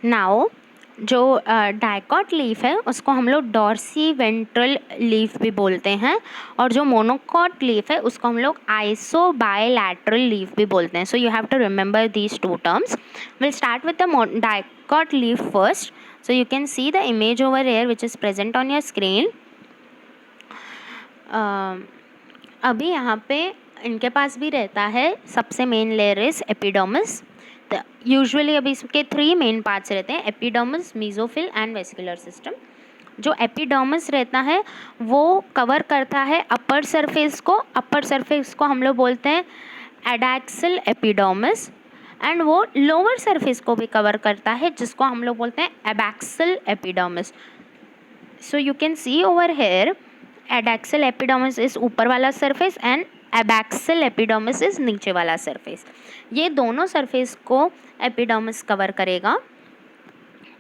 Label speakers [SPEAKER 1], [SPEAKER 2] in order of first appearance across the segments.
[SPEAKER 1] Now जो dicot leaf है उसको हम लोग डॉर्सी वेंट्रल लीफ भी बोलते हैं, और जो मोनोकॉट लीफ है उसको हम लोग आइसो बायलैटरल लीफ भी बोलते हैं. So you have to remember these two terms. Will start with the dicot leaf first. So you can see the image over here which is present on your screen. अभी यहाँ पे इनके पास भी रहता है, सबसे main layer is epidermis. Usually अभी इसके 3 मेन पार्ट्स रहते हैं, epidermis, mesophyll and vascular system. जो एपिडर्मिस रहता है वो कवर करता है अपर सरफेस को. अपर सरफेस को हम लोग बोलते हैं एडैक्सिल एपिडर्मिस, एंड वो लोअर सरफेस को भी कवर करता है जिसको हम लोग बोलते हैं abaxial epidermis. So you can see over here adaxial epidermis is ऊपर वाला surface and abaxial epidermis is नीचे वाला सरफेस. ये दोनों सरफेस को एपिडर्मिस कवर करेगा.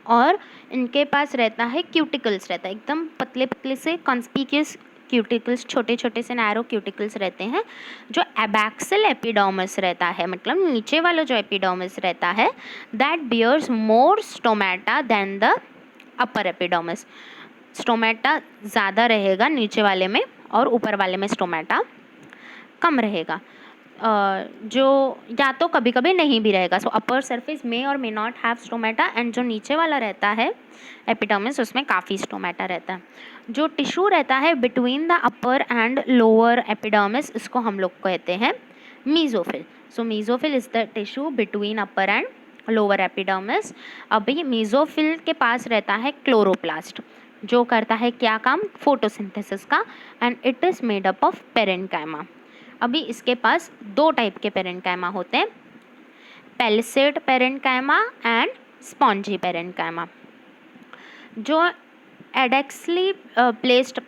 [SPEAKER 1] और इनके पास रहता है क्यूटिकल्स, रहता है एकदम पतले पतले से कॉन्स्पिक्यूअस क्यूटिकल्स, छोटे छोटे से नैरो क्यूटिकल्स रहते हैं. जो एबैक्सिल एपिडर्मिस रहता है, मतलब नीचे वाला जो एपिडर्मिस रहता है, that bears more stomata than the upper epidermis. Stomata ज़्यादा रहेगा नीचे वाले में और ऊपर वाले में स्टोमेटा कम रहेगा. जो या तो कभी कभी नहीं भी रहेगा. सो अपर सरफेस मे और may not have stomata, and जो नीचे वाला रहता है एपिडर्मिस उसमें काफ़ी स्टोमेटा रहता है. जो टिश्यू रहता है between the upper and lower epidermis, इसको हम लोग कहते हैं mesophyll. So mesophyll is the tissue between upper and lower epidermis. अभी मेसोफिल के पास रहता है क्लोरोप्लास्ट, जो करता है क्या काम, फोटोसिंथेसिस का, and it is made up of parenchyma. अभी इसके पास 2 टाइप के पेरेन्काइमा होते हैं, palisade parenchyma and spongy parenchyma. जो एडेक्सली प्लेस्ड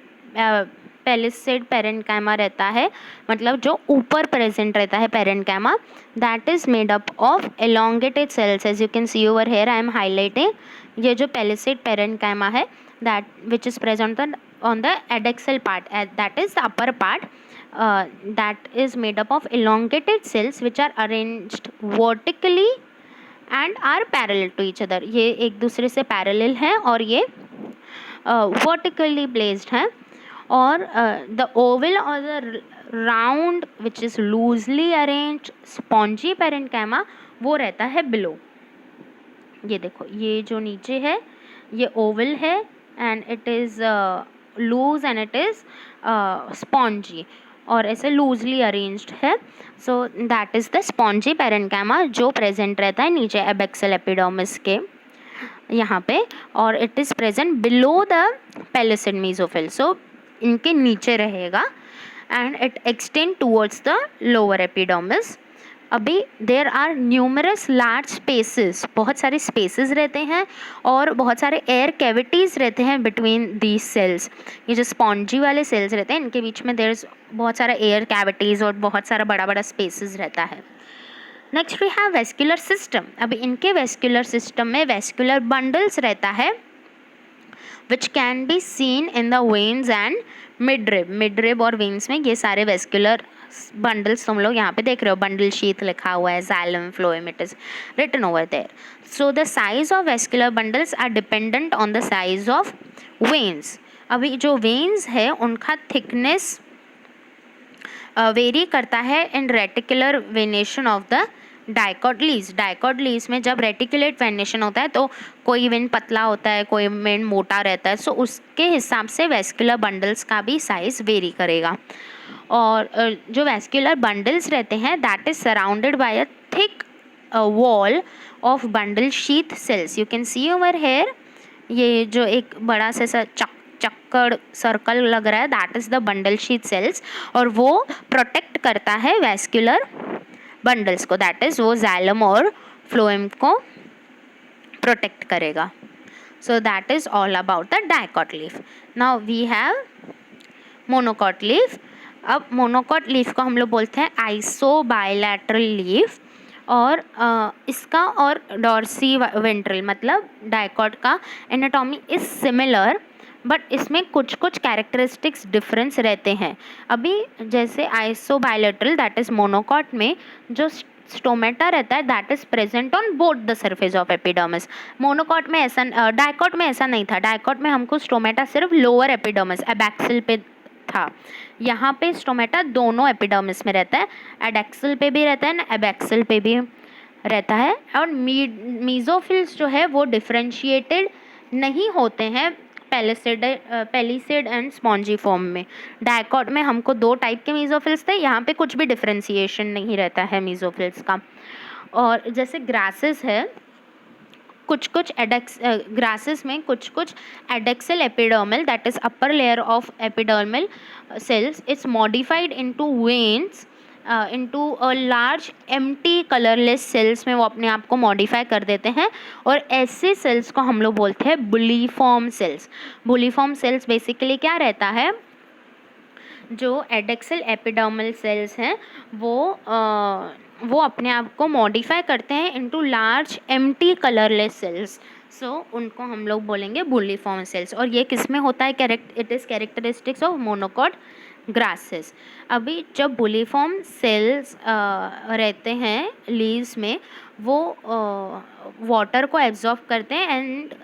[SPEAKER 1] पैलिसेड पेरेन्काइमा रहता है, मतलब जो ऊपर प्रेजेंट रहता है parenchyma, that is made up of elongated cells. As you can see over here I am highlighting. ये जो पैलिसेड पेरेन्काइमा है, that which is present on the adexal part, that is the upper part, that is made up of elongated cells which are arranged vertically and are parallel to each other. ये एक दूसरे से parallel हैं और ये vertically placed हैं. और the oval or the round which is loosely arranged spongy parenchyma वो रहता है below. ये देखो, ये जो नीचे है ये ओवल है and it is loose and it is spongy, और ऐसे loosely arranged है. so that is the spongy parenchyma जो present रहता है नीचे एबैक्सियल एपिडर्मिस के यहाँ पे, और it is present below the pellucid mesophil. so इनके नीचे रहेगा and it extend towards the lower epidermis. अभी there are numerous large spaces, बहुत सारे स्पेसेस रहते हैं और बहुत सारे एयर कैविटीज़ रहते हैं बिटवीन दीज सेल्स. ये जो स्पॉन्जी वाले सेल्स रहते हैं इनके बीच में देर बहुत सारा एयर कैविटीज़ और बहुत सारा बड़ा बड़ा स्पेसेस रहता है. Next we have vascular system. अभी इनके वेस्कुलर सिस्टम में वेस्कुलर बंडल्स रहता है which can be seen in the veins and midrib. Midrib और वेन्स में ये सारे वेस्कुलर बंडल्स तुम लोग यहाँ पे देख रहे हो, बंडल शीथ लिखा हुआ है, xylem phloem it is written over there. so the size of vascular bundles are dependent on the size of veins. अभी जो veins है उनका thickness वेरी करता है in reticular venation of the dicot leaves. Dicot leaves में जब reticulate venation होता है तो कोई वेन पतला होता है, कोई वेन मोटा रहता है. सो उसके हिसाब से वेस्कुलर बंडल्स का भी साइज़ वेरी करेगा. और जो वेस्कुलर बंडल्स रहते हैं that is surrounded by a thick wall of bundle sheath sales. You can see over hair, ये जो एक बड़ा सा चक्कर सर्कल लग रहा है that is the bundle sheath cells, और वो प्रोटेक्ट करता है वेस्कुलर बंडल्स को, दैट इज़ वो xylem और phloem को प्रोटेक्ट करेगा. So that is all about the dicot leaf. Now we have monocot leaf. अब मोनोकॉट लीफ को हम लोग बोलते हैं आइसो बायलैटरल लीफ, और इसका और डॉर्सी वेंट्रल मतलब डाइकॉट का एनाटॉमी इज सिमिलर, बट इसमें कुछ कुछ कैरेक्टरिस्टिक्स डिफरेंस रहते हैं. अभी जैसे iso bilateral that is monocot में जो स्टोमेटा रहता है that is present on both the surface of epidermis. Monocot में ऐसा, डाइकॉट में ऐसा नहीं था। डाइकॉट में हमको स्टोमेटा सिर्फ लोअर एपिडर्मिस एबैक्सिल पे था। यहाँ पे स्टोमेटा दोनों एपिडर्मिस में रहता है, एडैक्सिल पे भी रहता है ना एबैक्सिल पे भी रहता है। और मीजोफिल्स जो है वो डिफ्रेंशिएटेड नहीं होते हैं पेलिसेड एंड स्पॉन्जी फॉर्म में। डाइकॉट में हमको 2 टाइप के मीजोफिल्स थे, यहाँ पे कुछ भी डिफ्रेंशिएशन नहीं रहता है मीजोफिल्स का। और जैसे ग्रासेस है, कुछ ग्रासेस में कुछ adaxial epidermal that is upper layer of epidermal cells it's modified into veins into a large empty colourless cells में वो अपने आप को मॉडिफाई कर देते हैं, और ऐसे सेल्स को हम लोग बोलते हैं bulliform cells. Bulliform cells basically क्या रहता है, जो एडेक्सल एपिडर्मल सेल्स हैं वो अपने आप को मॉडिफाई करते हैं into large empty colourless cells, so उनको हम लोग बोलेंगे बुलीफॉर्म सेल्स। और ये किस में होता है, it is characteristics of monocot grasses. अभी जब बुलीफॉर्म सेल्स रहते हैं लीव्स में, वो वाटर को एब्जॉर्ब करते हैं and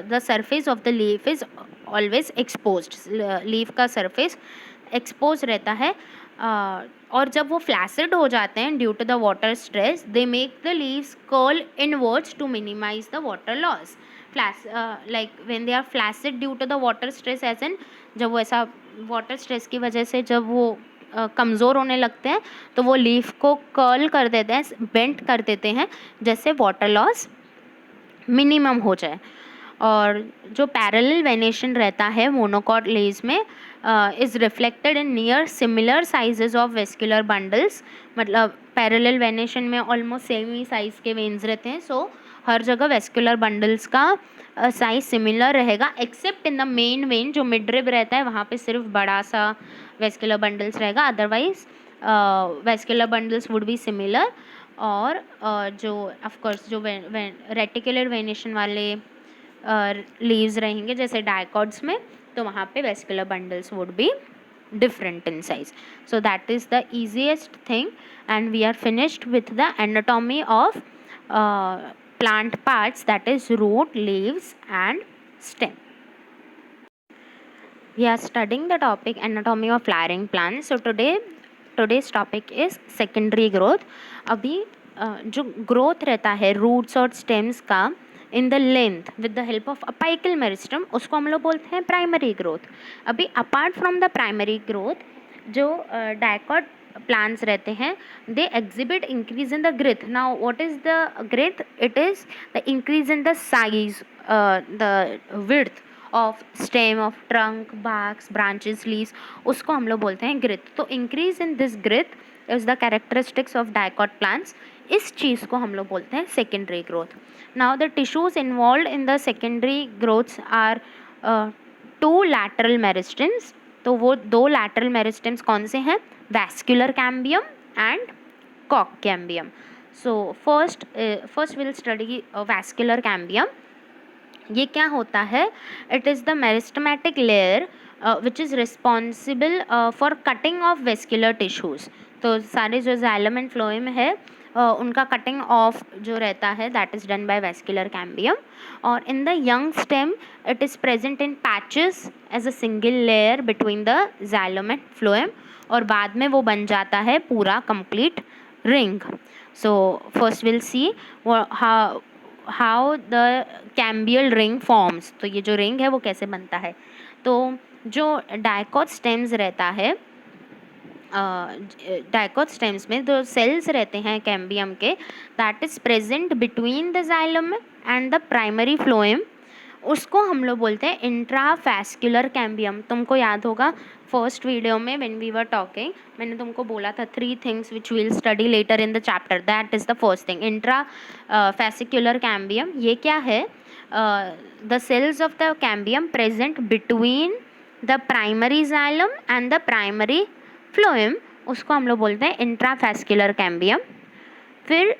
[SPEAKER 1] the surface of the leaf is always exposed. Leaf का सरफेस एक्सपोज रहता है, और जब वो फ्लैसिड हो जाते हैं due to the water stress, they make the leaves curl inwards to minimise the water loss. Like when they are flaccid due to the water stress, as in जब वो ऐसा वाटर स्ट्रेस की वजह से जब वो कमज़ोर होने लगते हैं तो वो लीफ को कर्ल कर देते हैं, बेंट कर देते हैं, जैसे वाटर लॉस मिनिमम हो जाए। और जो पैरेलल वेनेशन रहता है मोनोकॉट लीव्स में is reflected in near similar sizes of vascular bundles. मतलब पैरेलल वेनेशन में ऑलमोस्ट सेम ही साइज़ के वेन्स रहते हैं, सो हर जगह वेस्कुलर बंडल्स का साइज सिमिलर रहेगा, accept in the main vein जो मिडरिब रहता है वहाँ पे सिर्फ बड़ा सा वेस्कुलर बंडल्स रहेगा, otherwise vascular bundles would be similar. और जो ऑफकोर्स जो रेटिकुलर वेनेशन वाले लीव्स रहेंगे जैसे डाइकॉट्स में, तो वहाँ पे vascular bundles would be different in size. So that is the easiest thing, and we are finished with the anatomy of plant parts, that is root, leaves and stem. We are studying the topic anatomy of flowering plants. So today's topic is secondary growth. अभी जो growth रहता है roots और stems का in the length with the help of apical meristem, उसको हम लोग बोलते हैं प्राइमरी ग्रोथ। अभी apart from the primary growth, जो डाइकॉट प्लांट्स रहते हैं, they exhibit increase in the ग्रेथ। Now what is the ग्रेथ? It is the increase in the size, the width of stem, of trunk, barks, branches, leaves, उसको हम लोग बोलते हैं ग्रेथ। तो increase in this ग्रेथ is the characteristics of dicot plants. इस चीज़ को हम लोग बोलते हैं secondary growth. Now the tissues involve in the secondary growths are 2 lateral meristems. तो वो 2 लैटरल मेरिस्टम्स कौन से हैं? वैस्कुलर कैम्बियम एंड कॉक cambium. So first will study vascular cambium. ये क्या होता है? It is the meristematic layer which is responsible for cutting off vascular tissues. तो सारे जो जाइलम एंड फ्लोएम है उनका कटिंग ऑफ जो रहता है that is done by vascular cambium. और in the young stem it is present in patches as a single layer between the xylem and phloem, और बाद में वो बन जाता है पूरा complete ring. So first will see how the cambial ring forms. तो ये जो रिंग है वो कैसे बनता है? तो जो डाइकॉट स्टेम्स रहता है, डाइकॉट स्टेम्स में जो सेल्स रहते हैं कैम्बियम के, that is present between the xylem and the primary phloem, उसको हम लोग बोलते हैं इंट्रावैस्कुलर कैम्बियम। तुमको याद होगा फर्स्ट वीडियो में व्हेन वी वर टॉकिंग, मैंने तुमको बोला था 3 things which will study later in the chapter. That is the first thing intravascular cambium. ये क्या है? The cells of the cambium present between the primary xylem and the primary phloem, उसको हम लोग बोलते हैं इंट्रावैस्कुलर कैम्बियम। फिर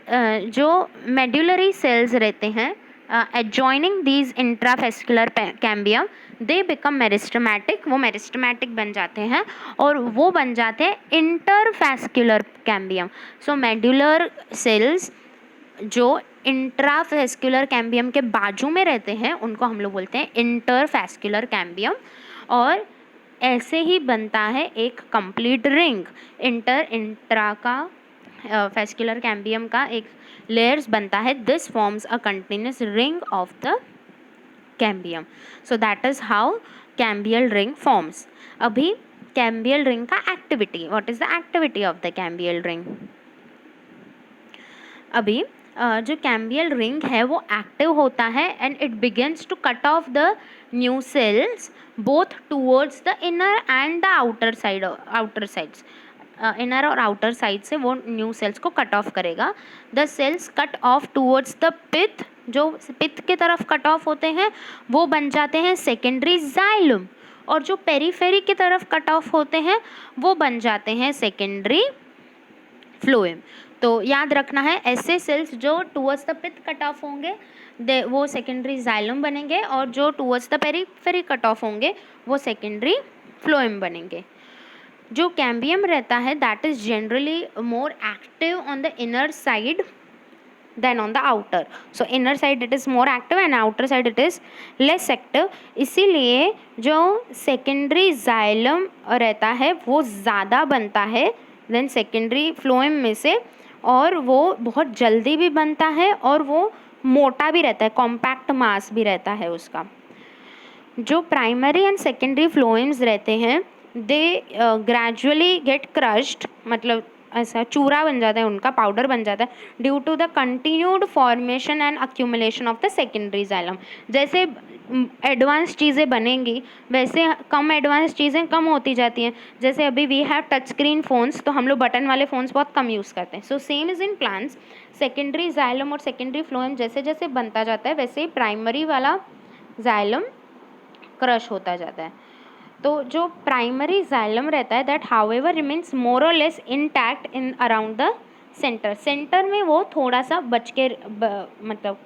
[SPEAKER 1] जो मेड्युलरी सेल्स रहते हैं adjoining these intravascular cambium they become meristematic, वो मेरिस्टेमेटिक बन जाते हैं और वो बन जाते हैं इंटरवैस्कुलर कैम्बियम. सो मेडुलर सेल्स जो इंट्रावैस्कुलर कैम्बियम के बाजू में रहते हैं उनको हम लोग बोलते हैं इंटरवैस्कुलर कैम्बियम. और ऐसे ही बनता है एक कंप्लीट रिंग. इंट्रा का वैस्कुलर कैम्बियम का एक लेयर्स बनता है. This forms a continuous ring of the cambium. So that is how cambial ring forms. अभी कैम्बियल रिंग का activity, what is the activity of the cambial ring. अभी जो cambial ring है वो एक्टिव होता है and it begins to cut off the new cells both towards the inner and the outer sides. Inner और outer side से वो new cells को कट ऑफ करेगा. The cells cut off towards the pith, जो pith की तरफ cut off होते हैं वो बन जाते हैं सेकेंडरी जाइलम, और जो पेरीफेरी की तरफ कट ऑफ होते हैं वो बन जाते हैं सेकेंडरी फ्लोएम. तो याद रखना है ऐसे सेल्स जो towards the pith cut off होंगे वो सेकेंडरी जाइलम बनेंगे, और जो towards the periphery cut off होंगे वो सेकेंडरी फ्लोएम बनेंगे. जो कैम्बियम रहता है that is generally more active on the inner side than on the outer. So inner side it is more active and outer side it is less active. इसीलिए जो secondary xylem रहता है वो ज़्यादा बनता है देन सेकेंडरी फ्लोएम में से, और वो बहुत जल्दी भी बनता है और वो मोटा भी रहता है, कॉम्पैक्ट मास भी रहता है उसका. जो प्राइमरी एंड सेकेंडरी फ्लोएम्स रहते हैं दे ग्रेजुअली गेट क्रश्ड, मतलब ऐसा चूरा बन जाता है उनका, पाउडर बन जाता है due to the continued formation and accumulation of the secondary xylem. जैसे एडवांस चीज़ें बनेंगी वैसे कम एडवांस चीज़ें कम होती जाती हैं. जैसे अभी we have touch screen phones, तो हम लोग बटन वाले फ़ोन्स बहुत कम यूज़ करते हैं. So same is in plants. Secondary xylem और सेकेंडरी फ्लोएम जैसे जैसे बनता जाता है वैसे ही प्राइमरी वाला जाइलम क्रश होता जाता है. तो जो प्राइमरी जाइलम रहता है दैट हाउएवर रिमेन्स मोर और less intact in around the centre में वो थोड़ा सा बच के मतलब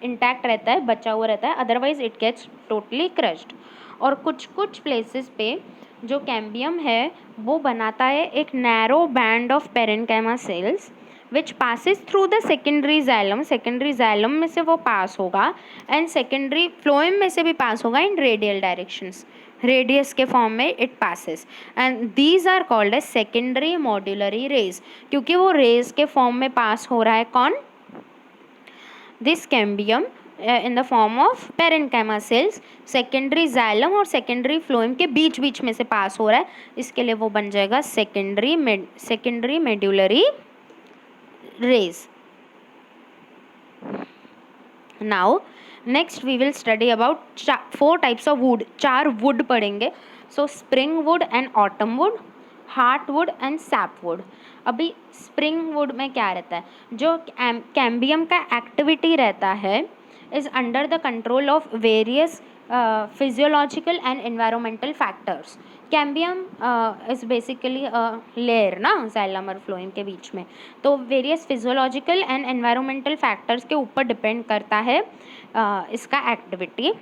[SPEAKER 1] इंटैक्ट रहता है, बचा हुआ रहता है, otherwise it gets totally crushed. और कुछ कुछ प्लेसेस पे जो कैम्बियम है वो बनाता है एक narrow band of parenchyma cells which passes through the secondary xylem. Secondary xylem में से वो पास होगा एंड सेकेंडरी फ्लोएम में से भी पास होगा इन रेडियल डायरेक्शंस. रेडियस के फॉर्म में it passes and these are called as secondary medullary rays, क्योंकि वो रेज के फॉर्म में पास हो रहा है. कौन? This cambium in the form of parenchyma cells secondary xylem और सेकेंडरी फ्लोएम के बीच बीच में से पास हो रहा है, इसके लिए वो बन जाएगा secondary medullary rays. Now next we will study about 4 types of wood. 4 wood पढ़ेंगे. So spring wood and autumn wood, heartwood and sapwood. अभी spring wood में क्या रहता है, जो कैम्बियम का एक्टिविटी रहता है is under the control of various physiological and environmental factors. Cambium is basically layer ना जाइलम और फ्लोएम के बीच में, तो various physiological and environmental factors के ऊपर डिपेंड करता है इसका एक्टिविटी.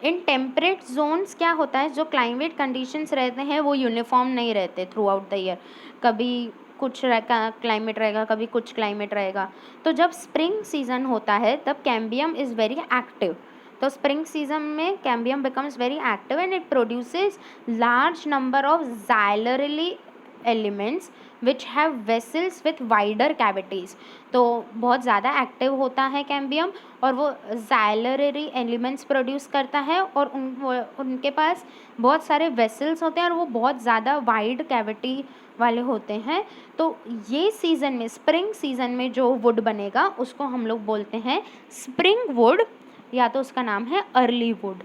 [SPEAKER 1] इन टेम्परेट जोन्स क्या होता है, जो क्लाइमेट कंडीशंस रहते हैं वो यूनिफॉर्म नहीं रहते थ्रू आउट द ईयर. कभी कुछ क्लाइमेट रहेगा, कभी कुछ क्लाइमेट रहेगा. तो जब स्प्रिंग सीजन होता है तब कैम्बियम इज़ वेरी एक्टिव. तो स्प्रिंग सीजन में cambium becomes very active and it produces large number of xylary elements which have vessels with wider cavities. तो बहुत ज़्यादा एक्टिव होता है कैम्बियम और वो जाइलरली एलिमेंट्स प्रोड्यूस करता है, और उनके पास बहुत सारे वेसल्स होते हैं और वो बहुत ज़्यादा वाइड कैविटी वाले होते हैं. तो ये सीज़न में, स्प्रिंग सीज़न में जो वुड बनेगा उसको हम लोग बोलते हैं स्प्रिंग वुड, या तो उसका नाम है अर्ली वुड.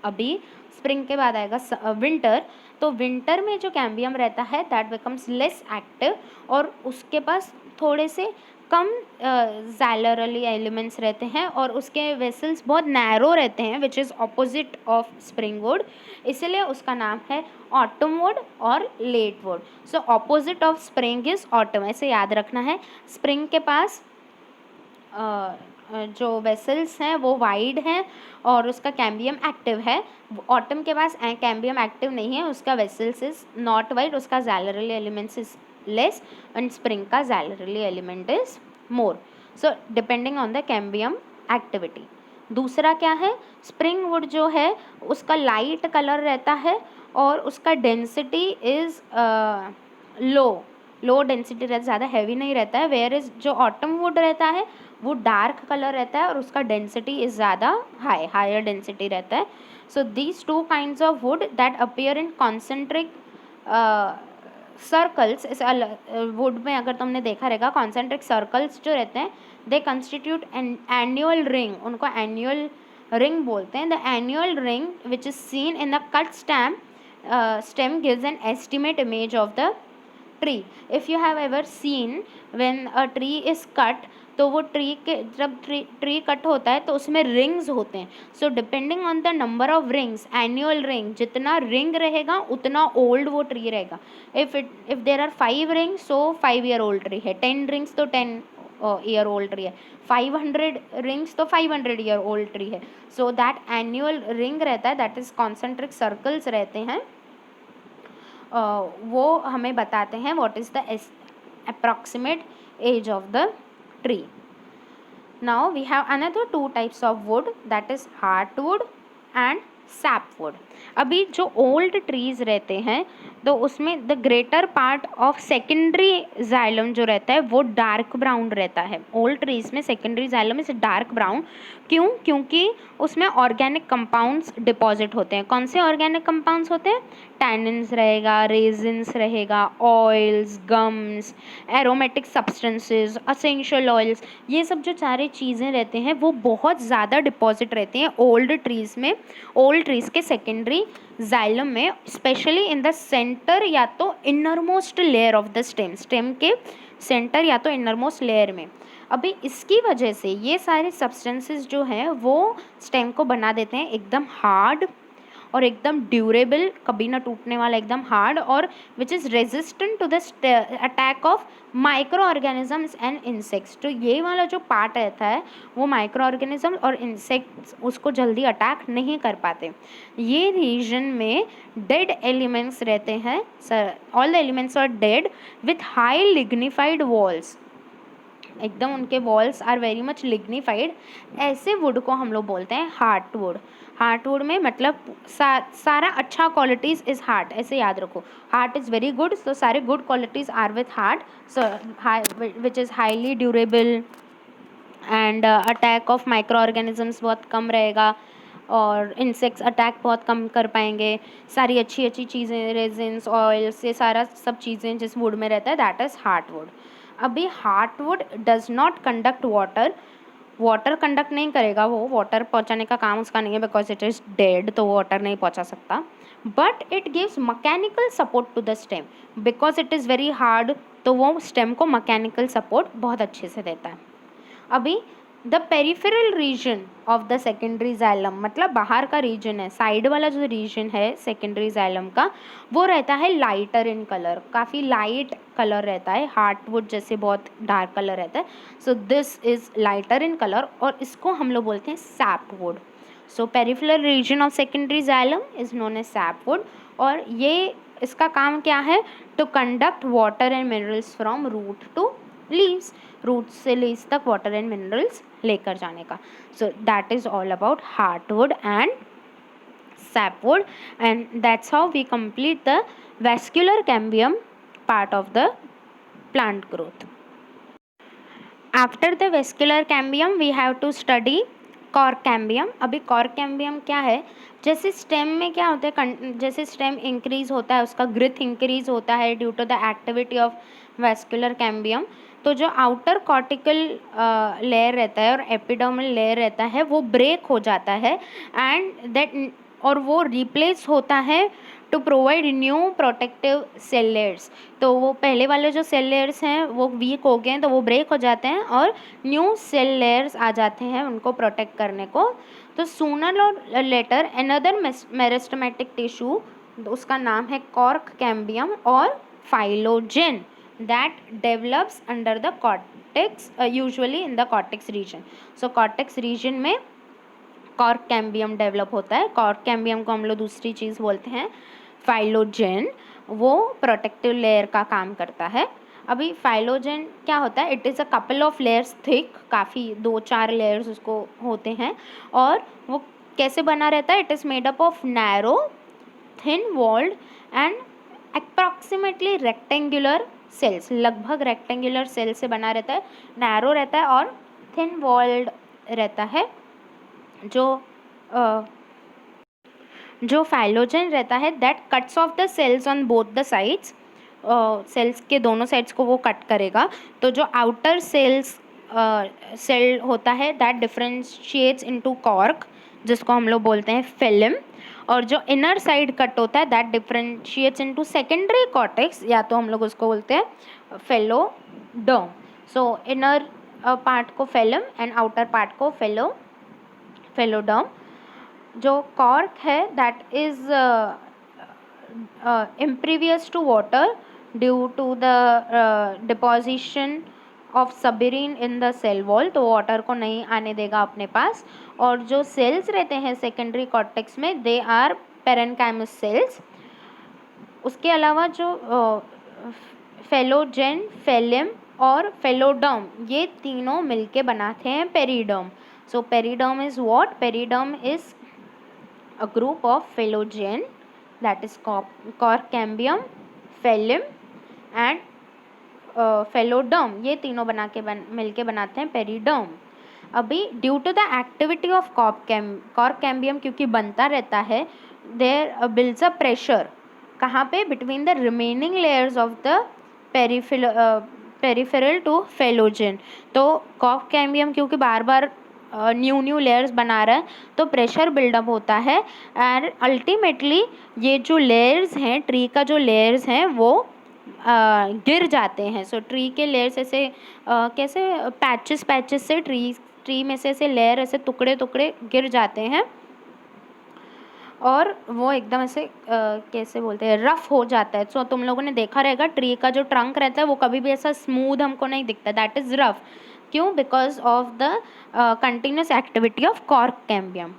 [SPEAKER 1] अभी स्प्रिंग के बाद आएगा विंटर. तो विंटर में जो कैम्बियम रहता है दैट बिकम्स लेस एक्टिव और उसके पास थोड़े से कम जाइलरली एलिमेंट्स रहते हैं और उसके वेसल्स बहुत नैरो रहते हैं which is opposite of spring wood, इसलिए उसका नाम है ऑटम वुड और late wood. So opposite of spring is autumn, ऐसे याद रखना है. स्प्रिंग के पास जो वेसल्स हैं वो वाइड हैं और उसका कैम्बियम एक्टिव है। ऑटम के पास कैम्बियम एक्टिव नहीं है, उसका वेसल्स इज नॉट वाइड, उसका xylary elements is less and spring का xylary element is more, so depending on the cambium activity. दूसरा क्या है, स्प्रिंग वुड जो है उसका लाइट कलर रहता है और उसका डेंसिटी इज़ लो डेंसिटी रहता है, ज़्यादा हैवी नहीं रहता है। वेयर इज जो ऑटम वुड रहता है वो डार्क कलर रहता है और उसका डेंसिटी इज़ ज़्यादा हायर डेंसिटी रहता है। So these two kinds of would that appear in concentric circles, इस वुड में अगर तुमने देखा रहेगा कॉन्सेंट्रिक सर्कल्स जो रहते हैं दे कंस्टिट्यूट एन एनुअल रिंग, उनको एनुअल रिंग बोलते हैं। The annual ring which is seen in the cut stem gives an estimate image of the tree. If you have ever seen when a tree is cut, तो वो tree के जब tree cut होता है तो उसमें रिंग्स होते हैं। So depending on the number of rings, annual ring, जितना रिंग रहेगा उतना ओल्ड वो ट्री रहेगा। If there are 5 rings so 5 year old tree है, 10 रिंग्स तो 10 ईयर ओल्ड ट्री है, 500 रिंग्स तो 500 ईयर ओल्ड ट्री है। सो दैट एनुअल रिंग रहता है, दैट इज कॉन्सेंट्रिक सर्कल्स रहते हैं, वो हमें बताते हैं what is the approximate age of the tree. Now we have another two types of wood, that is heartwood and sapwood. अभी जो ओल्ड ट्रीज रहते हैं तो उसमें the greater part of secondary xylem जो रहता है वो डार्क ब्राउन रहता है। ओल्ड ट्रीज में secondary xylem is dark brown, क्यों? क्योंकि उसमें ऑर्गेनिक कंपाउंड्स डिपॉजिट होते हैं। कौन से ऑर्गेनिक कंपाउंड्स होते हैं? टैनिन्स रहेगा, रेजिन्स रहेगा, oils, gums, aromatic substances, essential oils, ये सब जो सारी चीज़ें रहते हैं वो बहुत ज़्यादा डिपॉजिट रहते हैं ओल्ड ट्रीज़ में, ओल्ड ट्रीज़ के सेकेंडरी जाइलम में, स्पेशली इन द सेंटर या तो innermost layer of the stem, stem के सेंटर या तो इनरमोस्ट लेयर में। अभी इसकी वजह से ये सारे सब्सटेंसेस जो हैं वो स्टेम को बना देते हैं एकदम हार्ड और एकदम ड्यूरेबल, कभी ना टूटने वाला, एकदम हार्ड, और which is resistant to the attack of micro organisms and insects. तो ये वाला जो पार्ट रहता है वो माइक्रो ऑर्गेनिज्म और इंसेक्ट्स उसको जल्दी अटैक नहीं कर पाते। ये रीजन में डेड एलिमेंट्स रहते हैं, all the elements are dead with high lignified walls, एकदम उनके walls are very much lignified. ऐसे वुड को हम लोग बोलते हैं हार्टवुड। हार्टवुड में मतलब सारा अच्छा क्वालिटीज़ इज़ हार्ट, ऐसे याद रखो, हार्ट इज़ वेरी गुड, तो सारे good qualities are with heart, so which is highly durable and attack of micro organisms बहुत कम रहेगा और इंसेक्ट्स अटैक बहुत कम कर पाएंगे। सारी अच्छी अच्छी चीज़ें, रेजिन्स, ऑयल्स, ये सारा सब चीज़ें जिस वुड में रहता है दैट इज़ हार्टवुड। अभी heartwood does not conduct water, water conduct नहीं करेगा, वो वाटर पहुंचाने का काम उसका नहीं है बिकॉज इट इज़ डेड, तो वो वाटर नहीं पहुंचा सकता। But it gives mechanical support to the stem because it is very hard, तो वो स्टेम को मैकेनिकल सपोर्ट बहुत अच्छे से देता है। अभी the peripheral region of the secondary xylem, मतलब बाहर का रीजन है, साइड वाला जो रीजन है सेकेंडरी जाइलम का, वो रहता है लाइटर इन कलर, काफ़ी लाइट कलर रहता है, हार्टवुड जैसे बहुत डार्क कलर रहता है। So this is lighter in colour और इसको हम लोग बोलते हैं sapwood. So peripheral region of secondary xylem is known as sapwood, और ये इसका काम क्या है? To conduct water and minerals from root to leaves, root से लीव्स तक वाटर एंड मिनरल्स लेकर जाने का। So that is all about heartwood and sapwood, and that's how we complete the vascular cambium part of the plant growth. After the vascular cambium we have to study cork cambium. अभी cork cambium क्या है? जैसे stem में क्या होता है, जैसे stem increase होता है उसका ग्रोथ इंक्रीज होता है due to the activity of vascular cambium, तो जो आउटर कॉर्टिकल लेयर रहता है और एपिडर्मल लेयर रहता है वो ब्रेक हो जाता है एंड दैट, और वो रिप्लेस होता है to provide new protective cell layers. तो वो पहले वाले जो सेल लेयर्स हैं वो वीक हो गए हैं तो वो ब्रेक हो जाते हैं और न्यू सेल लेयर्स आ जाते हैं उनको प्रोटेक्ट करने को। तो सूनर और लेटर अनदर मेरिस्टेमेटिक टिश्यू, उसका नाम है कॉर्क कैम्बियम और phellogen, that develops under the cortex, usually in the cortex region. So cortex region में कॉर्क कैम्बियम डेवलप होता है. कॉर्क कैम्बियम को हम लोग दूसरी चीज़ बोलते हैं फाइलोजेन. वो प्रोटेक्टिव लेयर का काम करता है. अभी फाइलोजेन क्या होता है? It is a couple of layers thick, काफ़ी 2-4 लेयर्स उसको होते हैं. और वो कैसे बना रहता है? It is made up of narrow, thin walled and approximately rectangular cells. लगभग रेक्टेंगुलर सेल से बना रहता है, नैरो रहता है और थिन वॉल्ड रहता है. जो फाइलोजेन रहता है that cuts off the cells on both the sides. सेल्स के दोनों साइड्स को वो कट करेगा. तो जो आउटर सेल होता है दैट डिफ्रेंशिएट्स इनटू कॉर्क, जिसको हम लोग बोलते हैं फिल्म. और जो इनर साइड कट होता है that differentiates into secondary cortex, या तो हम लोग उसको बोलते हैं फेलोडर्म. सो इनर पार्ट को फिल्म एंड आउटर पार्ट को फेलोडर्म. जो कॉर्क है that is impervious to water due to the deposition of suberin in the cell wall. तो वाटर को नहीं आने देगा अपने पास. और जो सेल्स रहते हैं सेकेंडरी कॉर्टेक्स में दे आर पेरेन्काइमस सेल्स. उसके अलावा जो फेलोजेन, फेलिम और फेलोडर्म, ये तीनों मिलके बनाते हैं periderm. So periderm is what? Periderm is a group of phylogen, that is cork cambium, phylum and phelloderm. ये तीनों मिलके बनाते हैं पेरिडर्म. अभी due to the activity of cork cambium क्योंकि बनता रहता है, देयर बिल्ड्स अ प्रेशर. कहाँ पे? Between the remaining layers of the peripheral to phellogen. तो कॉर्क कैम्बियम क्योंकि बार बार न्यू लेयर्स बना रहा है तो प्रेशर बिल्डअप होता है. एंड अल्टीमेटली ये जो लेयर्स हैं, ट्री का जो लेयर्स हैं वो गिर जाते हैं. सो ट्री के लेयर्स ऐसे कैसे पैचेस से ट्री में से ऐसे लेयर ऐसे टुकड़े गिर जाते हैं और वो एकदम ऐसे कैसे बोलते हैं, रफ हो जाता है. सो तुम लोगों ने देखा रहेगा ट्री का जो ट्रंक रहता है वो कभी भी ऐसा स्मूथ हमको नहीं दिखता. That is rough. क्यों? Because of the continuous activity of cork cambium.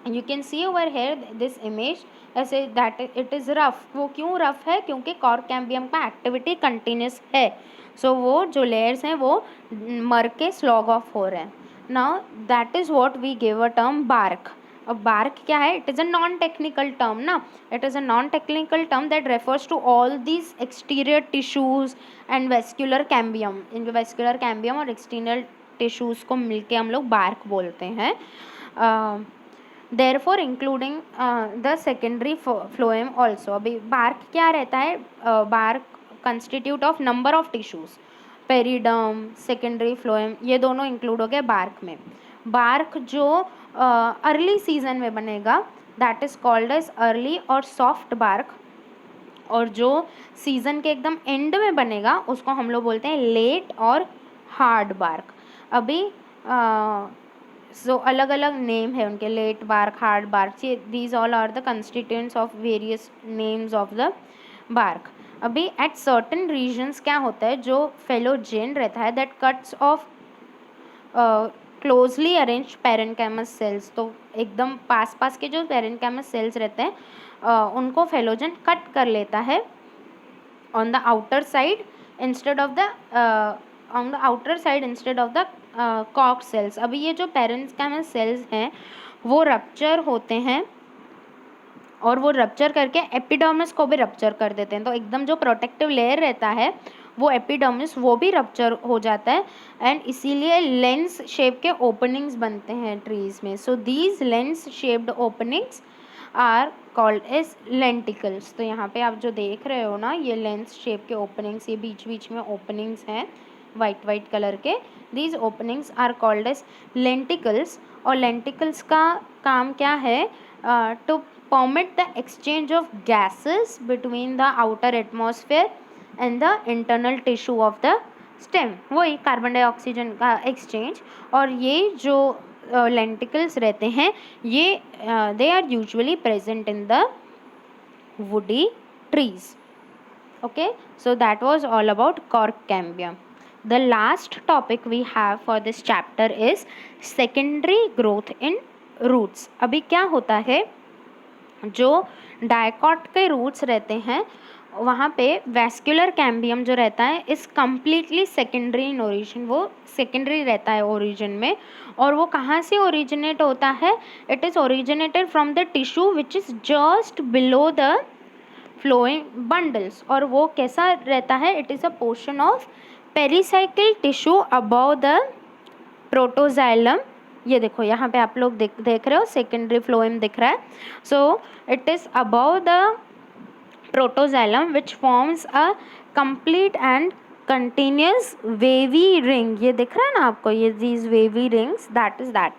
[SPEAKER 1] You can see over here this image ऐसे दैट इट इज़ रफ. वो क्यों रफ है? क्योंकि कॉर्क कैम्बियम का एक्टिविटी कंटिन्यूस है. सो वो जो लेयर्स हैं वो मर के स्लॉग ऑफ हो रहे हैं. Now that is what we give a term bark. अब बार्क क्या है? It is a non technical term ना. It is a non technical term that refers to all these exterior tissues and vascular cambium. In vascular cambium और external tissues को मिलके हम लोग bark बोलते हैं. Therefore including the secondary phloem also. अभी bark क्या रहता है? Bark constitute of number of tissues. Periderm, secondary phloem, ये दोनों इंक्लूड हो गए बार्क में. बार्क जो अर्ली सीजन में बनेगा that is called as early और सॉफ्ट बार्क. और जो सीज़न के एकदम एंड में बनेगा उसको हम लोग बोलते हैं लेट और हार्ड बार्क. अभी सो अलग अलग नेम है उनके, late bark, hard bark. These all are the constituents of various names of the bark. अभी एट सर्टन रीजन्स क्या होता है, जो फेलोजेन रहता है that cuts off closely arrange parenchymas cells. तो एकदम पास के जो पेरेन्काइमस सेल्स रहते हैं उनको फेलोजेन कट कर लेता है on the outer side instead of the cork cells. अभी ये जो पेरेन्काइमस सेल्स हैं वो रप्चर होते हैं और वो रप्चर करके एपिडर्मिस को भी रप्चर कर देते हैं. तो एकदम जो प्रोटेक्टिव लेयर रहता है वो एपिडर्मिस वो भी रप्चर हो जाता है. एंड इसीलिए लेंस शेप के ओपनिंग्स बनते हैं ट्रीज़ में. So these lens shaped openings are called as lenticels. तो यहाँ पे आप जो देख रहे हो ना, ये लेंस शेप के ओपनिंग्स, ये बीच में ओपनिंग्स हैं वाइट कलर के. These openings are called as lenticels. और लेंटिकल्स का काम क्या है? To permit the exchange of gases between the outer atmosphere and the internal tissue of the stem. वही कार्बन डाइऑक्सीजन का एक्सचेंज. और ये जो लेंटिकल्स रहते हैं ये they are usually present in the woody trees. Okay, so that was all about cork cambium. The last topic we have for this chapter is secondary growth in roots. अभी क्या होता है, जो डायकॉट के roots रहते हैं वहाँ पे वेस्कुलर कैम्बियम जो रहता है इस कम्प्लीटली सेकेंडरी इन ओरिजिन, वो सेकेंडरी रहता है ओरिजिन में। और वो कहाँ से ओरिजिनेट होता है? It is originated from the tissue which is just below the flowing bundles. और वो कैसा रहता है? It is a portion of pericycle tissue above the protoxylem. ये देखो यहाँ पे आप लोग देख रहे हो सेकेंडरी फ्लोएम दिख रहा है। So it is above the protoxylem which forms a complete and continuous wavy ring. ये दिख रहा है ना आपको, ये these wavy rings, that is that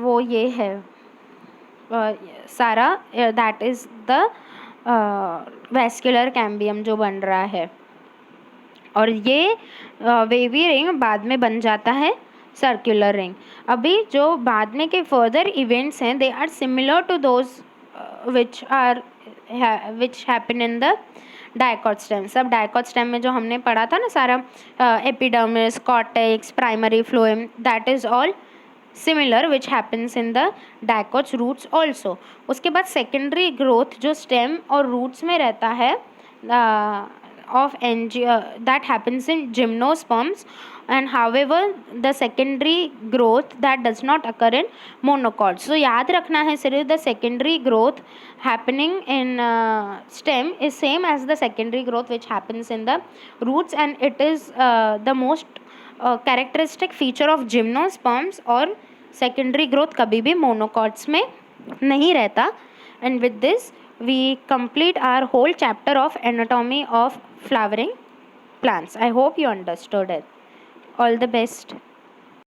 [SPEAKER 1] वो ये है सारा, that is the vascular cambium जो बन रहा है। और ये वेवी रिंग बाद में बन जाता है सर्कुलर रिंग। अभी जो बाद में के फर्दर इवेंट्स हैं they are similar to those which happen in the dicot stem. सब डायकॉट स्टेम में जो हमने पढ़ा था ना सारा, epidermis, cortex, primary phloem, that is all similar which happens in the dicots roots also. उसके बाद सेकेंडरी ग्रोथ जो स्टेम और रूट्स में रहता है of that happens in gymnosperms, and however the secondary growth that does not occur in monocots. So याद रखना है सिर्फ the secondary growth happening in stem is same as the secondary growth which happens in the roots, and it is the most characteristic feature of gymnosperms। और secondary growth कभी भी monocots में नहीं रहता। And with this we complete our whole chapter of anatomy of flowering plants. I hope you understood it. All the best.